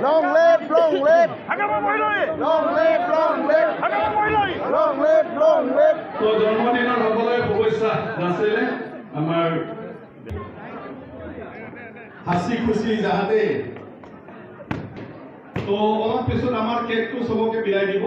Long live, long live. Long live, long live. Long live, long live. তো জন্মদিনৰ সকলোৱে শুভেচ্ছা নাছিলে আমাৰ হাসি খুশি যাহাতে তো অলপ পিছত আমাৰ কেকটো সবকে বিলাই দিব।